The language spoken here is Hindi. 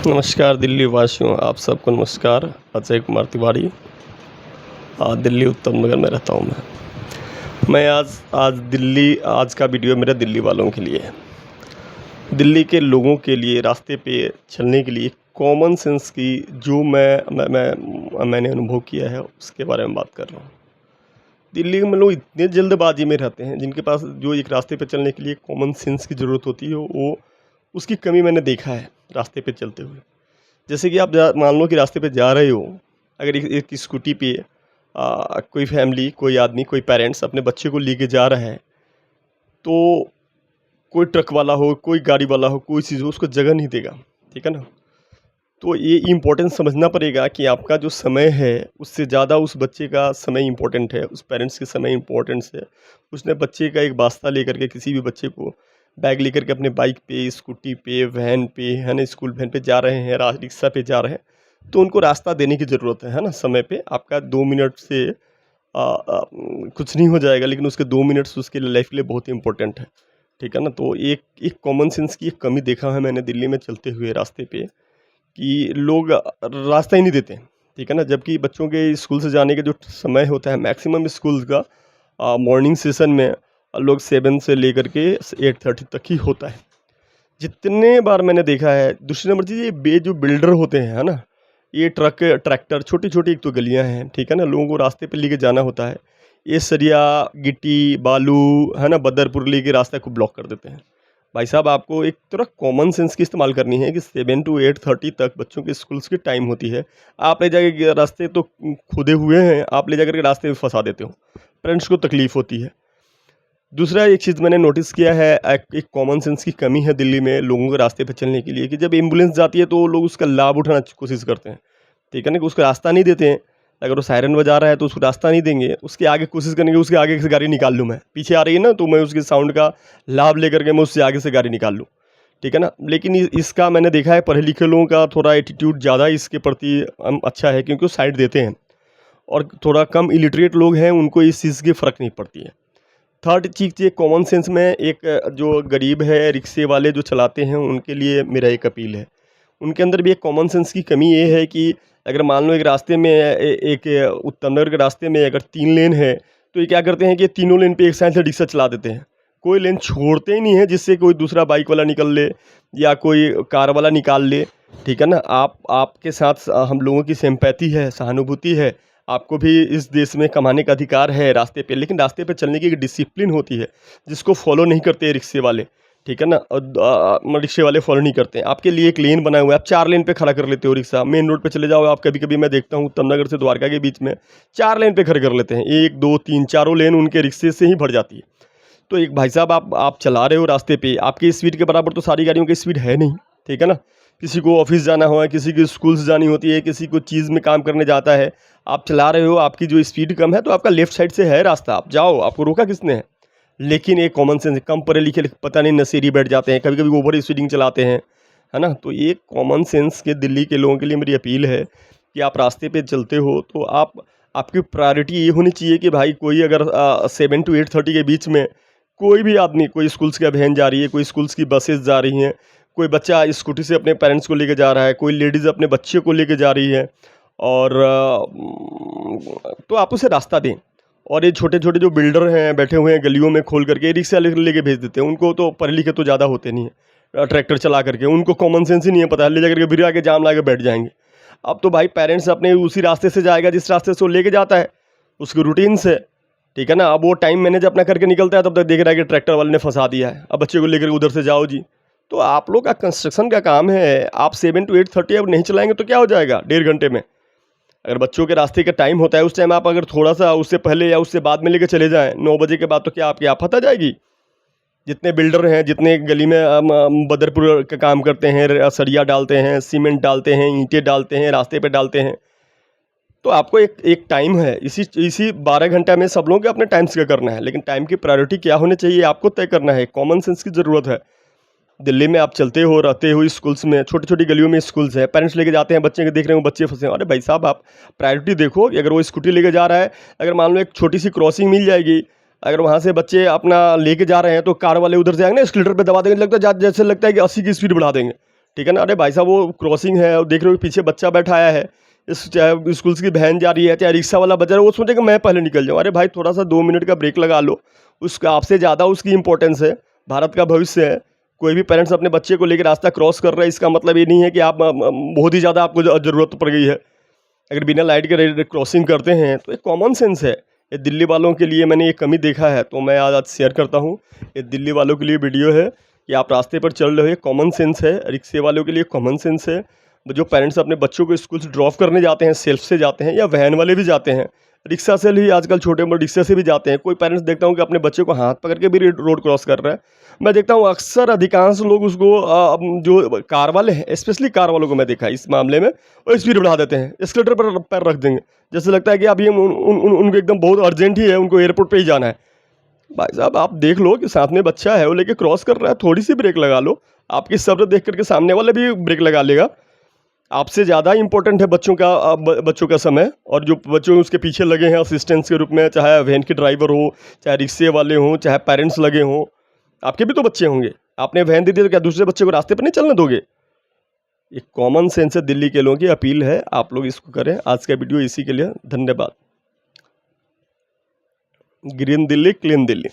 नमस्कार दिल्ली वासियों, आप सबको नमस्कार। अजय कुमार तिवारी, दिल्ली उत्तम नगर में रहता हूँ मैं। आज का वीडियो मेरा दिल्ली वालों के लिए है। दिल्ली के लोगों के लिए रास्ते पे चलने के लिए कॉमन सेंस की जो मैंने अनुभव किया है उसके बारे में बात कर रहा हूँ। दिल्ली में लोग इतने जल्दबाजी में रहते हैं, जिनके पास जो एक रास्ते पे चलने के लिए कॉमन सेंस की ज़रूरत होती है, वो उसकी कमी मैंने देखा है रास्ते पे चलते हुए। जैसे कि आप मान लो कि रास्ते पे जा रहे हो, अगर एक स्कूटी पे कोई फैमिली, कोई आदमी, कोई पेरेंट्स अपने बच्चे को लेके जा रहा है, तो कोई ट्रक वाला हो, कोई गाड़ी वाला हो, कोई चीज़ हो, उसको जगह नहीं देगा, ठीक है ना। तो ये इम्पोर्टेंस समझना पड़ेगा कि आपका जो समय है उससे ज़्यादा उस बच्चे का समय इम्पोर्टेंट है, उस पेरेंट्स के समय इम्पोर्टेंस है। उसने बच्चे का एक वास्ता लेकर के, किसी भी बच्चे को बैग लेकर के अपने बाइक पे, स्कूटी पे, वैन पे, है ना, स्कूल वैन पे जा रहे हैं, रिक्शा पे जा रहे हैं, तो उनको रास्ता देने की ज़रूरत है ना, समय पे। आपका 2 मिनट से कुछ नहीं हो जाएगा, लेकिन उसके 2 मिनट्स उसके लाइफ के लिए बहुत इंपॉर्टेंट है, ठीक है ना। तो एक एक कॉमन सेंस की एक कमी देखा है मैंने दिल्ली में चलते हुए रास्ते पे, कि लोग रास्ता ही नहीं देते, ठीक है ना। जबकि बच्चों के स्कूल से जाने का जो समय होता है मैक्सिमम स्कूल का, मॉर्निंग सेशन में लोग 7 से लेकर के 8:30 तक ही होता है। जितने बार मैंने देखा है। दूसरी नंबर चीज़, ये जो बिल्डर होते हैं, है ना, ये ट्रैक्टर, छोटी-छोटी एक तो गलियाँ हैं, ठीक है ना, लोगों को रास्ते पे लेके जाना होता है। ये सरिया, गिट्टी, बालू, है ना, बदरपुर लेके रास्ते को ब्लॉक कर देते हैं। भाई साहब, आपको एक थोड़ा कॉमन सेंस की इस्तेमाल करनी है कि 7 टू 8:30 तक बच्चों के स्कूल्स की टाइम होती है। आप ले जाके रास्ते तो खुदे हुए हैं, आप ले जाकर के रास्ते में फँसा देते हो। पेरेंट्स को तकलीफ़ होती है। दूसरा एक चीज़ मैंने नोटिस किया है, एक कॉमन सेंस की कमी है दिल्ली में लोगों को रास्ते पे चलने के लिए, कि जब एम्बुलेंस जाती है तो लोग उसका लाभ उठाना की कोशिश करते हैं, ठीक है ना, कि उसको रास्ता नहीं देते हैं। अगर वो सायरन बजा रहा है तो उसको रास्ता नहीं देंगे, उसके आगे कोशिश करेंगे, उसके आगे से गाड़ी निकाल लूँ मैं, पीछे आ रही है ना, तो मैं उसके साउंड का लाभ लेकर के मैं उससे आगे से गाड़ी निकाल लूँ, ठीक है ना। लेकिन इसका मैंने देखा है पढ़े लिखे लोगों का थोड़ा एटीट्यूड ज़्यादा इसके प्रति अच्छा है, क्योंकि वो साइड देते हैं, और थोड़ा कम इलिटरेट लोग हैं उनको इस चीज़ की फ़र्क नहीं पड़ती है। थर्ड चीज़, ये कॉमन सेंस में एक, जो गरीब है, रिक्शे वाले जो चलाते हैं, उनके लिए मेरा एक अपील है। उनके अंदर भी एक कॉमन सेंस की कमी ये है कि अगर मान लो एक रास्ते में एक उत्तम नगर के रास्ते में अगर 3 लेन है, तो ये क्या करते हैं कि तीनों लेन पे एक साइड से रिक्शा चला देते हैं। कोई लेन छोड़ते ही नहीं है जिससे कोई दूसरा बाइक वाला निकल ले या कोई कार वाला निकाल ले, ठीक है ना। आपके साथ हम लोगों की सिम्पैथी है, सहानुभूति है। आपको भी इस देश में कमाने का अधिकार है रास्ते पे, लेकिन रास्ते पे चलने की एक डिसिप्लिन होती है जिसको फॉलो नहीं करते रिक्शे वाले, ठीक है ना। रिक्शे वाले फॉलो नहीं करते हैं। आपके लिए एक लेन बना हुआ है, आप 4 लेन पे खड़ा कर लेते हो रिक्शा। मेन रोड पे चले जाओ आप, कभी कभी मैं देखता हूँ उत्तम नगर से द्वारका के बीच में 4 लेन पे खड़े कर लेते हैं। 1 2 3 चारों लेन उनके रिक्शे से ही भर जाती है। तो एक भाई साहब, आप चला रहे हो रास्ते पे, आपकी स्पीड के बराबर तो सारी गाड़ियों की स्पीड है नहीं, ठीक है ना। किसी को ऑफिस जाना हो, किसी की स्कूल से जानी होती है, किसी को चीज़ में काम करने जाता है, आप चला रहे हो, आपकी जो स्पीड कम है, तो आपका लेफ्ट साइड से है रास्ता, आप जाओ, आपको रोका किसने है। लेकिन एक कॉमन सेंस, कम पढ़े लिखे पता नहीं नशेड़ी बैठ जाते हैं, कभी कभी ओवर स्पीडिंग चलाते हैं, है ना। तो ये कॉमन सेंस के दिल्ली के लोगों के लिए मेरी अपील है कि आप रास्ते पे चलते हो तो आपकी प्रायोरिटी ये होनी चाहिए कि भाई कोई अगर 7 टू 8:30 के बीच में कोई भी आदमी, कोई स्कूल्स की वैन जा रही है, कोई स्कूल्स की बसेस जा रही हैं, कोई बच्चा स्कूटी से अपने पेरेंट्स को लेके जा रहा है, कोई लेडीज़ अपने बच्चे को लेके जा रही है, और तो आप उसे रास्ता दें। और ये छोटे-छोटे जो बिल्डर हैं बैठे हुए हैं गलियों में खोल करके, रिक्शा लेके भेज देते हैं। उनको तो पढ़े लिखे तो ज़्यादा होते नहीं हैं, ट्रैक्टर चला करके, उनको कॉमन सेंस ही नहीं है, पता है, ले जा करके फिर आके जाम लगा के बैठ जाएँगे। अब तो भाई पेरेंट्स अपने उसी रास्ते से जाएगा जिस रास्ते से वो लेके जाता है, उसकी रूटीन से, ठीक है ना। अब वो टाइम मैनेज अपना करके निकलता है, तब तक देख रहा है कि ट्रैक्टर वाले ने फंसा दिया है, अब बच्चे को लेकर उधर से जाओ जी। तो आप लोग का कंस्ट्रक्शन का काम है, आप 7 टू 8:30 अब नहीं चलाएंगे तो क्या हो जाएगा 1.5 घंटे में। अगर बच्चों के रास्ते का टाइम होता है उस टाइम आप अगर थोड़ा सा उससे पहले या उससे बाद में लेके चले जाएँ 9 बजे के बाद, तो क्या आपकी आफत आ जाएगी। जितने बिल्डर हैं, जितने गली में बदरपुर का काम करते हैं, सरिया डालते हैं, सीमेंट डालते हैं, ईंटें डालते हैं, रास्ते पे डालते हैं, तो आपको एक एक टाइम है, इसी 12 घंटा में सब लोगों को अपने टाइम से करना है, लेकिन टाइम की प्रायोरिटी क्या होनी चाहिए आपको तय करना है। कॉमन सेंस की ज़रूरत है। दिल्ली में आप चलते हो, रहते हो, स्कूल्स में, छोटी-छोटी गलियों में स्कूल्स हैं, पेरेंट्स लेके जाते हैं बच्चे को, देख रहे हो बच्चे फँसे हैं। अरे भाई साहब, आप प्रायोरिटी देखो कि अगर वो स्कूटी लेके जा रहा है, अगर मान लो एक छोटी-सी क्रॉसिंग मिल जाएगी, अगर वहाँ से बच्चे अपना लेके जा रहे हैं, तो कार वाले उधर से आएँगे ना, एक्सीलेटर पे दबा देंगे, लगता है जैसे लगता है कि 80 की स्पीड बढ़ा देंगे, ठीक है ना। अरे भाई साहब वो क्रॉसिंग है और देख रहे हो पीछे बच्चा बैठा आया है, इस चाहे स्कूल की वैन जा रही है, चाहे रिक्शा वाला बजा रहा है, वो सोचेगा मैं पहले निकल जाऊँ। अरे भाई थोड़ा सा 2 मिनट का ब्रेक लगा लो, उसका आपसे ज़्यादा उसकी इंपॉर्टेंस है, भारत का भविष्य है। कोई भी पेरेंट्स अपने बच्चे को लेकर रास्ता क्रॉस कर रहा है, इसका मतलब ये नहीं है कि आप बहुत ही ज़्यादा आपको ज़रूरत पड़ गई है। अगर बिना लाइट के क्रॉसिंग करते हैं तो एक कॉमन सेंस है। ये दिल्ली वालों के लिए मैंने ये कमी देखा है, तो मैं आज शेयर करता हूँ। ये दिल्ली वालों के लिए वीडियो है कि आप रास्ते पर चल रहे हो, कॉमन सेंस है। रिक्शे वालों के लिए कॉमन सेंस है। जो पेरेंट्स अपने बच्चों को स्कूल से ड्रॉप करने जाते हैं, सेल्फ से जाते हैं या वैन वाले भी जाते हैं, रिक्शा से भी आजकल छोटे मोटे रिक्शा से भी जाते हैं। कोई पेरेंट्स देखता हूँ कि अपने बच्चे को हाथ पकड़ के भी रोड क्रॉस कर रहा है। मैं देखता हूँ अक्सर अधिकांश लोग उसको जो कार वाले हैं, स्पेशली कार वालों को मैं देखा इस मामले में, वो स्पीड बढ़ा देते हैं, एस्केलेटर पर पैर रख देंगे, जैसे लगता है कि अभी उनको एकदम बहुत अर्जेंट ही है, उनको एयरपोर्ट पे ही जाना है। भाई साहब आप देख लो कि साथ में बच्चा है, वो लेके क्रॉस कर रहा है, थोड़ी सी ब्रेक लगा लो। आपकी सब्र देख करके सामने वाला भी ब्रेक लगा लेगा। आपसे ज़्यादा इंपॉर्टेंट है बच्चों का समय, और जो बच्चों उसके पीछे लगे हैं असिस्टेंस के रूप में, चाहे वैन के ड्राइवर हो, चाहे रिक्शे वाले हों, चाहे पेरेंट्स लगे हों। आपके भी तो बच्चे होंगे, आपने वैन दे दी तो क्या दूसरे बच्चे को रास्ते पर नहीं चलने दोगे? एक कॉमन सेंस है, दिल्ली के लोगों की अपील है, आप लोग इसको करें। आज का वीडियो इसी के लिए, धन्यवाद। Green Delhi, clean Delhi.